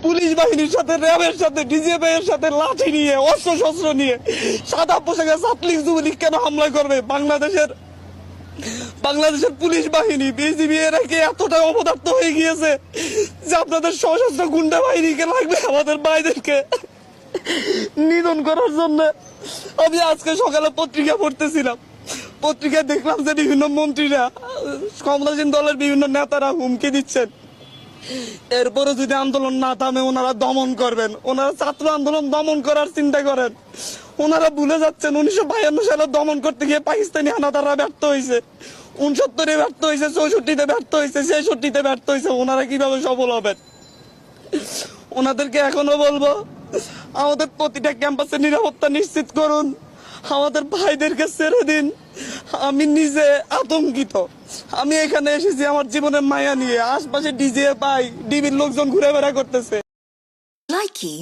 Police বাহিনীর সাথে, র্যাবের সাথে, ডিজিএফ এর সাথে লাঠি নিয়ে, অস্ত্র শস্ত্র নিয়ে সাদা পোশাকে ছাত্রলীগ যুবলীগ কেন হামলা করবে? বাংলাদেশের পুলিশ বাহিনী, বিজিবি এরা কি এতটা অপদার্থ হয়ে গিয়েছে যে আপনাদের সশস্ত্র গুন্ডা বাহিনীকে লাগবে আমাদের ভাইদেরকে নিধন করার জন্য? আমি আজকে সকালে পত্রিকা পড়তেছিলাম, পত্রিকায় দেখলাম যে বিভিন্ন মন্ত্রীরা, ক্ষমতাসীন দলের বিভিন্ন নেতারা হুমকি দিচ্ছেন এরপরে যদি আন্দোলন না থামে ওনারা দমন করবেন। ওনারা ছাত্র আন্দোলন দমন করার চিন্তা করেন। ওনারা ভুলে যাচ্ছেন 1952 সালে দমন করতে গিয়ে পাকিস্তানি হানাদাররা ব্যর্থ হয়েছে, 69-এ ব্যর্থ হয়েছে, 64-তে ব্যর্থ হয়েছে, 66-তে ব্যর্থ হয়েছে। ওনারা কিভাবে সফল হবেন? ওনাদেরকে এখনো বলবো, আমাদের প্রতিটা ক্যাম্পাসে নিরাপত্তা নিশ্চিত করুন, আমাদের ভাইদেরকে ছেড়ে দিন। আমি নিজে আতঙ্কিত। আমি এখানে এসেছি আমার জীবনের মায়া নিয়ে, আশপাশে ডিজে পাই, ডিবির লোকজন ঘুরে বেড়া করতেছে। Likey